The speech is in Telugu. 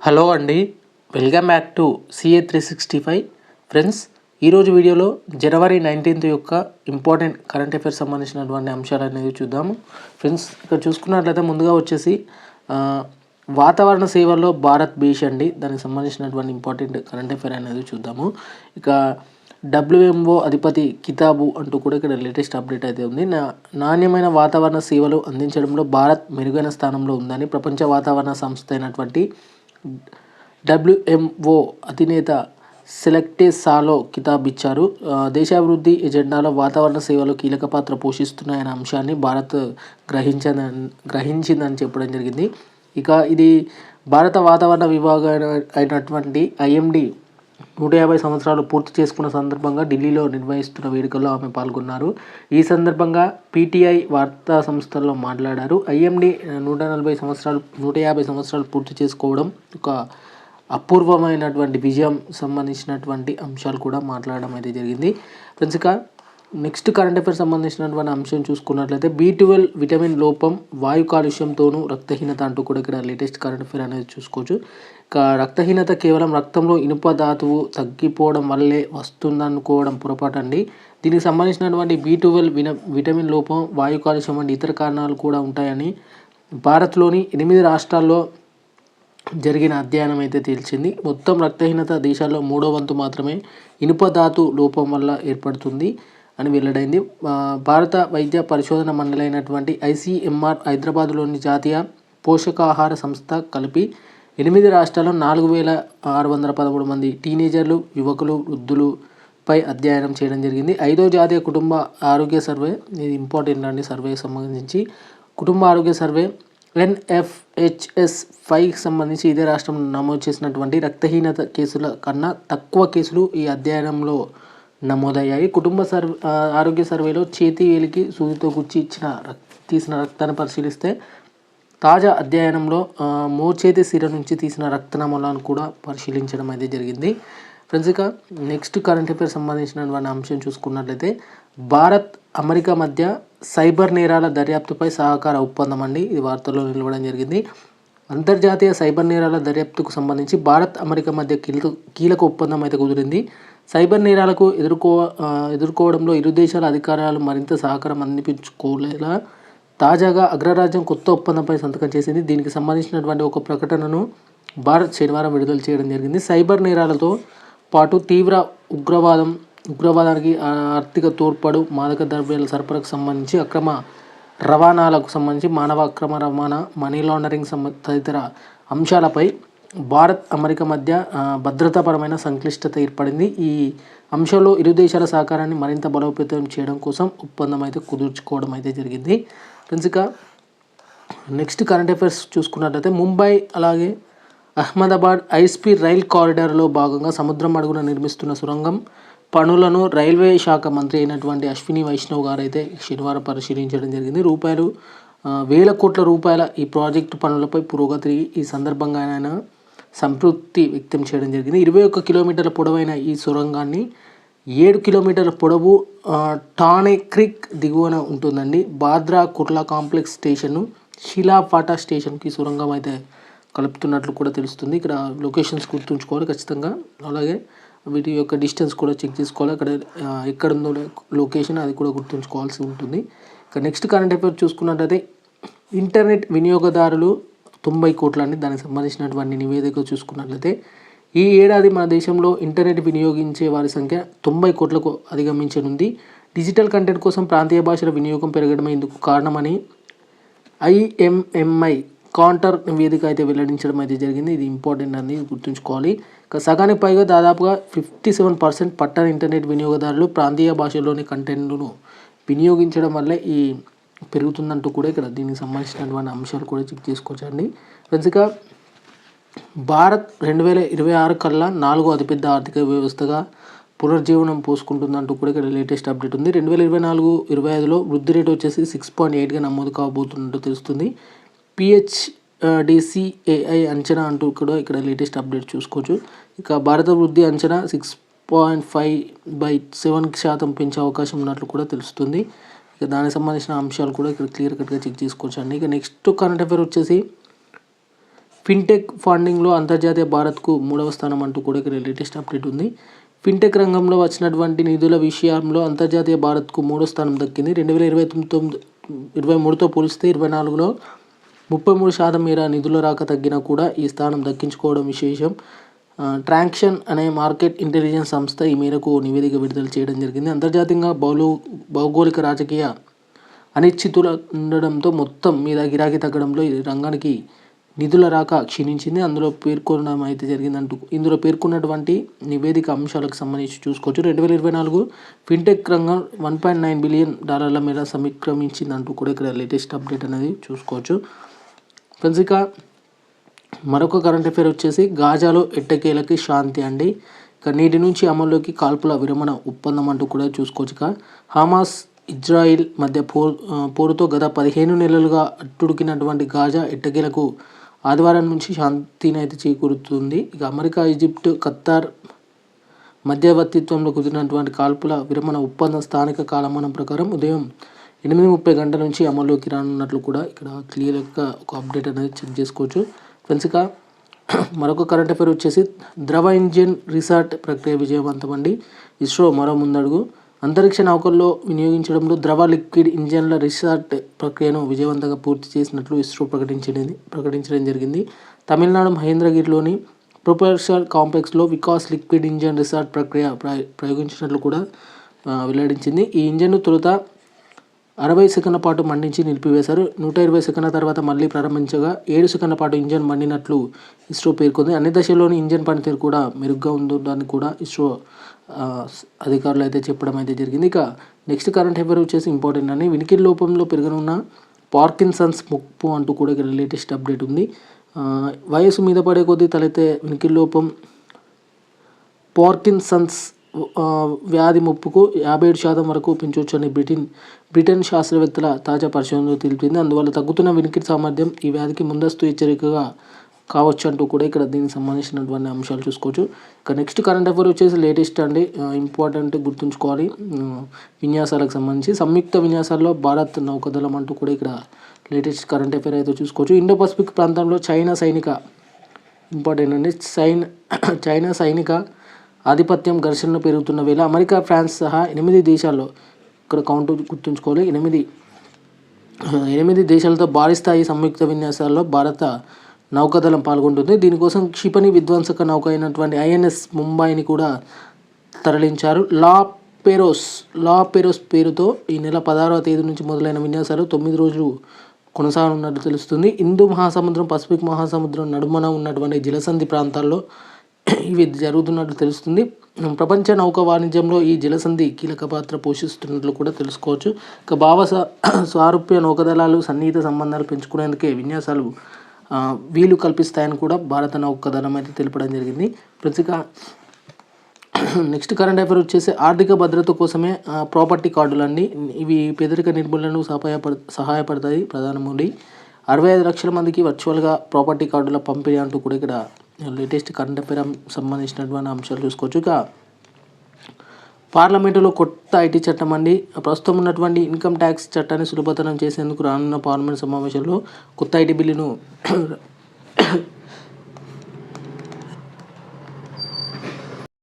హలో అండి, welcome back to CA365 friends. ఈరోజు వీడియోలో జనవరి 19 యొక్క ఇంపార్టెంట్ కరెంట్ అఫైర్స్ సంబంధించినటువంటి అంశాలు అనేది చూద్దాము. ఫ్రెండ్స్, ఇక్కడ చూసుకున్నట్లయితే ముందుగా వచ్చేసి వాతావరణ సేవల్లో భారత్ బేష్ అండి, దానికి సంబంధించినటువంటి ఇంపార్టెంట్ కరెంట్ అఫైర్ అనేది చూద్దాము. ఇక WMO అధిపతి కితాబు అంటూ కూడా ఇక్కడ లేటెస్ట్ అప్డేట్ అయితే ఉంది. నాణ్యమైన వాతావరణ సేవలు అందించడంలో భారత్ మెరుగైన స్థానంలో ఉందని ప్రపంచ వాతావరణ సంస్థ అయినటువంటి WMO అధినేత సెలెక్టే సాలో కితాబ్ ఇచ్చారు. దేశాభివృద్ధి ఎజెండాలో వాతావరణ సేవలు కీలక పాత్ర పోషిస్తున్నాయనే అంశాన్ని భారత్ గ్రహించిందని చెప్పడం జరిగింది. ఇక ఇది భారత వాతావరణ విభాగం అయినటువంటి IMD 150 సంవత్సరాలు పూర్తి చేసుకున్న సందర్భంగా ఢిల్లీలో నిర్వహిస్తున్న వేడుకల్లో ఆమె పాల్గొన్నారు. ఈ సందర్భంగా PTI వార్తా సంస్థల్లో మాట్లాడారు. IMD 150 సంవత్సరాలు పూర్తి చేసుకోవడం ఒక అపూర్వమైనటువంటి విజయం సంబంధించినటువంటి అంశాలు కూడా మాట్లాడడం అయితే జరిగింది. ఫ్రెండ్స్, ఇక నెక్స్ట్ కరెంట్ అఫైర్ సంబంధించినటువంటి అంశం చూసుకున్నట్లయితే B12 విటమిన్ లోపం వాయు కాలుష్యంతోనూ రక్తహీనత అంటూ కూడా ఇక్కడ లేటెస్ట్ కరెంట్ అఫైర్ అనేది చూసుకోవచ్చు. ఇక రక్తహీనత కేవలం రక్తంలో ఇనుప ధాతువు తగ్గిపోవడం వల్లే వస్తుందనుకోవడం పొరపాటు అండి. దీనికి సంబంధించినటువంటి B12 విటమిన్ లోపం, వాయు కాలుష్యం వంటి ఇతర కారణాలు కూడా ఉంటాయని భారత్లోని 8 రాష్ట్రాల్లో జరిగిన అధ్యయనం అయితే తేల్చింది. మొత్తం రక్తహీనత దేశాల్లో 3వ వంతు మాత్రమే ఇనుప ధాతు లోపం వల్ల ఏర్పడుతుంది అని వెల్లడైంది. భారత వైద్య పరిశోధన మండలి అయినటువంటి ICMR హైదరాబాద్లోని జాతీయ పోషకాహార సంస్థ కలిపి 8 రాష్ట్రాల్లో 4613 మంది టీనేజర్లు, యువకులు, వృద్ధులపై అధ్యయనం చేయడం జరిగింది. 5వ జాతీయ కుటుంబ ఆరోగ్య సర్వే, ఇది ఇంపార్టెంట్ అండి, సర్వేకి సంబంధించి కుటుంబ ఆరోగ్య సర్వే NFHS 5కి సంబంధించి ఇదే రాష్ట్రం నమోదు చేసినటువంటి రక్తహీనత కేసుల కన్నా తక్కువ కేసులు ఈ అధ్యయనంలో నమోదయ్యాయి. కుటుంబ ఆరోగ్య సర్వేలో చేతి వేలికి సూదితో గుచ్చి తీసిన రక్తాన్ని పరిశీలిస్తే తాజా అధ్యయనంలో మోచేతి సిర నుంచి తీసిన రక్త నమూనాలను కూడా పరిశీలించడం అయితే జరిగింది. ఫ్రెండ్స్, ఇక నెక్స్ట్ కరెంట్ అఫైర్ సంబంధించినటువంటి అంశం చూసుకున్నట్లయితే భారత్ అమెరికా మధ్య సైబర్ నేరాల దర్యాప్తుపై సహకార ఒప్పందం అండి, ఇది వార్తల్లో నిలవడం జరిగింది. అంతర్జాతీయ సైబర్ నేరాల దర్యాప్తుకు సంబంధించి భారత్ అమెరికా మధ్య కీలక ఒప్పందం అయితే కుదిరింది. సైబర్ నేరాలకు ఎదుర్కోవడంలో ఇరు దేశాల అధికారాలు మరింత సహకారం అందించుకోలేలా తాజాగా అగ్రరాజ్యం కొత్త ఒప్పందంపై సంతకం చేసింది. దీనికి సంబంధించినటువంటి ఒక ప్రకటనను భారత్ శనివారం విడుదల చేయడం జరిగింది. సైబర్ నేరాలతో పాటు తీవ్ర ఉగ్రవాదానికి ఆర్థిక తోడ్పాటు, మాదక ద్రవ్యాల సరఫరాకు సంబంధించి అక్రమ రవాణాలకు సంబంధించి మానవ అక్రమ రవాణా, మనీ లాండరింగ్ తదితర అంశాలపై భారత్ అమెరికా మధ్య భద్రతాపరమైన సంక్లిష్టత ఏర్పడింది. ఈ అంశంలో ఇరు దేశాల సహకారాన్ని మరింత బలోపేతం చేయడం కోసం ఒప్పందం అయితే కుదుర్చుకోవడం అయితే జరిగింది. ఫ్రెండ్స్, ఇక నెక్స్ట్ కరెంట్ అఫైర్స్ చూసుకున్నట్లయితే ముంబై అలాగే అహ్మదాబాద్ హైస్పీడ్ రైల్ కారిడార్లో భాగంగా సముద్రం అడుగున నిర్మిస్తున్న సొరంగం పనులను రైల్వే శాఖ మంత్రి అయినటువంటి అశ్విని వైష్ణవ్ గారు అయితే శనివారం పరిశీలించడం జరిగింది. వేల కోట్ల రూపాయల ఈ ప్రాజెక్టు పనులపై పురోగతి ఈ సందర్భంగా ఆయన సంతృప్తి వ్యక్తం చేయడం జరిగింది. 21 కిలోమీటర్ల పొడవైన ఈ సొరంగాన్ని 7 కిలోమీటర్ల పొడవు టానే క్రీక్ దిగువన ఉంటుందండి. బాంద్రా కుర్లా కాంప్లెక్స్ స్టేషన్ను షిలాపాటా స్టేషన్కి సొరంగం అయితే కలుపుతున్నట్లు కూడా తెలుస్తుంది. ఇక్కడ లొకేషన్స్ గుర్తుంచుకోవాలి ఖచ్చితంగా, అలాగే వీటి యొక్క డిస్టెన్స్ కూడా చెక్ చేసుకోవాలి. అక్కడ ఎక్కడుందో లొకేషన్ అది కూడా గుర్తుంచుకోవాల్సి ఉంటుంది. ఇక నెక్స్ట్ కరెంట్ అఫైర్ చూసుకున్నట్లయితే ఇంటర్నెట్ వినియోగదారులు 90 కోట్ల అండి, దానికి సంబంధించినటువంటి నివేదిక చూసుకున్నట్లయితే ఈ ఏడాది మన దేశంలో ఇంటర్నెట్ వినియోగించే వారి సంఖ్య 90 కోట్లకు అధిగమించనుంది. డిజిటల్ కంటెంట్ కోసం ప్రాంతీయ భాషల వినియోగం పెరగడమే ఇందుకు కారణమని IMMI కాంటర్ నివేదిక అయితే వెల్లడించడం అయితే జరిగింది. ఇది ఇంపార్టెంట్ అని గుర్తుంచుకోవాలి. ఇక సగానికి పైగా దాదాపుగా 57% పట్టణ ఇంటర్నెట్ వినియోగదారులు ప్రాంతీయ భాషలోని కంటెంట్ను వినియోగించడం వల్లే ఈ పెరుగుతుందంటూ కూడా ఇక్కడ దీనికి సంబంధించినటువంటి అంశాలు కూడా చెక్ చేసుకోవచ్చండి. ఫ్రెండ్స్, ఇక భారత్ 2026 కల్లా 4వ అతిపెద్ద ఆర్థిక వ్యవస్థగా పునర్జీవనం పోసుకుంటుందంటూ కూడా ఇక్కడ లేటెస్ట్ అప్డేట్ ఉంది. 2024-25లో వృద్ధి రేటు వచ్చేసి 6.8గా నమోదు కాబోతున్నట్టు తెలుస్తుంది. PHDCAI అంచనా అంటూ కూడా ఇక్కడ లేటెస్ట్ అప్డేట్ చూసుకోవచ్చు. ఇక భారత వృద్ధి అంచనా 6.5/7% పెంచే అవకాశం ఉన్నట్లు కూడా తెలుస్తుంది. ఇక దానికి సంబంధించిన అంశాలు కూడా ఇక్కడ క్లియర్ కట్గా చెక్ చేసుకోవచ్చు అండి. ఇక నెక్స్ట్ కరెంట్ అఫైర్ వచ్చేసి ఫిన్టెక్ ఫండింగ్లో అంతర్జాతీయ భారత్కు 3వ స్థానం అంటూ కూడా ఇక్కడ లేటెస్ట్ అప్డేట్ ఉంది. ఫిన్టెక్ రంగంలో వచ్చినటువంటి నిధుల విషయంలో అంతర్జాతీయ భారత్కు 3వ స్థానం దక్కింది. 2023తో పోలిస్తే 24లో 33% మేర నిధుల రాక తగ్గినా కూడా ఈ స్థానం దక్కించుకోవడం విశేషం. ట్రాన్సాక్షన్ అనే మార్కెట్ ఇంటెలిజెన్స్ సంస్థ ఈ మేరకు నివేదిక విడుదల చేయడం జరిగింది. అంతర్జాతీయంగా భౌగోళిక రాజకీయ అనిశ్చితులు ఉండడంతో మొత్తం మీద గిరాకీ తగ్గడంలో ఈ రంగానికి నిధుల రాక క్షీణించింది. అందులో పేర్కొనడం అయితే జరిగిందంటూ ఇందులో పేర్కొన్నటువంటి నివేదిక అంశాలకు సంబంధించి చూసుకోవచ్చు. 2024 ఫిన్టెక్ రంగం $1.9 బిలియన్ మేర సమీక్రమించిందంటూ కూడా ఇక్కడ లేటెస్ట్ అప్డేట్ అనేది చూసుకోవచ్చు. ఫ్రెండ్స్, ఇక మరొక కరెంట్ అఫైర్ వచ్చేసి గాజాలో ఎట్టకేలకి శాంతి అండి. ఇక నేటి నుంచి అమల్లోకి కాల్పుల విరమణ ఒప్పందం అంటూ కూడా చూసుకోవచ్చు. ఇక హమాస్ ఇజ్రాయిల్ మధ్య పోరుతో గత 15 నెలలుగా అట్టుడికినటువంటి గాజా ఎట్టకేలకు ఆదివారం నుంచి శాంతిని అయితే చేకూరుతుంది. ఇక అమెరికా, ఈజిప్ట్, ఖతార్ మధ్యవర్తిత్వంలో కుదిరినటువంటి కాల్పుల విరమణ ఒప్పందం స్థానిక కాలమానం ప్రకారం ఉదయం 8:30 గంటల నుంచి అమల్లోకి రానున్నట్లు కూడా ఇక్కడ క్లియర్గా ఒక అప్డేట్ అనేది చెక్ చేసుకోవచ్చు. ఫ్రెండ్స్, ఇక మరొక కరెంట్ అఫైర్ వచ్చేసి ద్రవ ఇంజిన్ రీసార్ట్ ప్రక్రియ విజయవంతం అండి. ఇస్రో మరో ముందడుగు. అంతరిక్ష నౌకల్లో వినియోగించడంలో ద్రవ లిక్విడ్ ఇంజన్ల రీసార్ట్ ప్రక్రియను విజయవంతంగా పూర్తి చేసినట్లు ఇస్రో ప్రకటించడం జరిగింది. తమిళనాడు మహేంద్రగిరిలోని ప్రొపల్షన్ కాంప్లెక్స్లో వికాస్ లిక్విడ్ ఇంజన్ రీసార్ట్ ప్రక్రియ ప్రయోగించినట్లు కూడా వెల్లడించింది. ఈ ఇంజన్ను తొలుత 60 సెకన్ల పాటు మండించి నిలిపివేశారు. 120 సెకన్ల తర్వాత మళ్ళీ ప్రారంభించగా 7 సెకన్ల పాటు ఇంజన్ మండినట్లు ఇస్రో పేర్కొంది. అన్ని దశల్లోని ఇంజన్ పనితీరు కూడా మెరుగ్గా ఉందని కూడా ఇస్రో అధికారులు అయితే చెప్పడం అయితే జరిగింది. ఇక నెక్స్ట్ కరెంట్ అఫైర్ వచ్చేసి ఇంపార్టెంట్ అని వినికిడి లోపంలో పెరగనున్న పార్కిన్సన్స్ ముప్పు అంటూ కూడా ఇక్కడ లేటెస్ట్ అప్డేట్ ఉంది. వయసు మీద పడే కొద్దీ తలెత్తే వినికిడి లోపం పార్కిన్సన్స్ వ్యాధి ముప్పుకు 57% వరకు పెంచవచ్చని బ్రిటన్ శాస్త్రవేత్తల తాజా పరిశోధనలో తెలిపింది. అందువల్ల తగ్గుతున్న వినికిడి సామర్థ్యం ఈ వ్యాధికి ముందస్తు హెచ్చరికగా కావచ్చు అంటూ కూడా ఇక్కడ దీనికి సంబంధించినటువంటి అంశాలు చూసుకోవచ్చు. ఇక నెక్స్ట్ కరెంట్ అఫైర్ వచ్చేసి లేటెస్ట్ అండి, ఇంపార్టెంట్ గుర్తుంచుకోవాలి. విన్యాసాలకు సంబంధించి సంయుక్త విన్యాసాల్లో భారత్ నౌకాదళం అంటూ కూడా ఇక్కడ లేటెస్ట్ కరెంట్ అఫైర్ అయితే చూసుకోవచ్చు. ఇండో పసిఫిక్ ప్రాంతంలో చైనా సైనిక ఆధిపత్యం ఘర్షణలు పెరుగుతున్న వేళ అమెరికా, ఫ్రాన్స్ సహా 8 దేశాల్లో ఇక్కడ కౌంట్ గుర్తుంచుకోవాలి. 8 దేశాలతో భారీ స్థాయి సంయుక్త విన్యాసాల్లో భారత నౌకాదళం పాల్గొంటుంది. దీనికోసం క్షిపణి విధ్వంసక నౌక అయినటువంటి INS ముంబైని కూడా తరలించారు. లా పెరోస్ పేరుతో ఈ నెల 16వ తేదీ నుంచి మొదలైన విన్యాసాలు 9 రోజులు కొనసాగనున్నట్లు తెలుస్తుంది. హిందూ మహాసముద్రం, పసిఫిక్ మహాసముద్రం నడుమన ఉన్నటువంటి జలసంధి ప్రాంతాల్లో ఇవి జరుగుతున్నట్లు తెలుస్తుంది. ప్రపంచ నౌక వాణిజ్యంలో ఈ జలసంధి కీలక పాత్ర పోషిస్తున్నట్లు కూడా తెలుసుకోవచ్చు. ఇక సారూప్య నౌకాదళాలు సన్నిహిత సంబంధాలు పెంచుకునేందుకే విన్యాసాలు వీలు కల్పిస్తాయని కూడా భారత నౌకాదళం అయితే తెలపడం జరిగింది. ప్రతిగా నెక్స్ట్ కరెంట్ అఫైర్ వచ్చేసి ఆర్థిక భద్రత కోసమే ప్రాపర్టీ కార్డులన్నీ ఇవి పేదరిక నిర్మూలనకు సహాయపడతాయి. ప్రధాని మోడీ 65 లక్షల మందికి వర్చువల్గా ప్రాపర్టీ కార్డుల పంపిణీ అంటూ కూడా ఇక్కడ లేటెస్ట్ కరెంట్ అఫైర్ సంబంధించినటువంటి అంశాలు చూసుకోవచ్చు. ఇక పార్లమెంటులో కొత్త ఐటీ చట్టం అండి. ప్రస్తుతం ఉన్నటువంటి ఇన్కమ్ ట్యాక్స్ చట్టాన్ని సులభతరం చేసేందుకు రానున్న పార్లమెంట్ సమావేశంలో కొత్త ఐటీ బిల్లును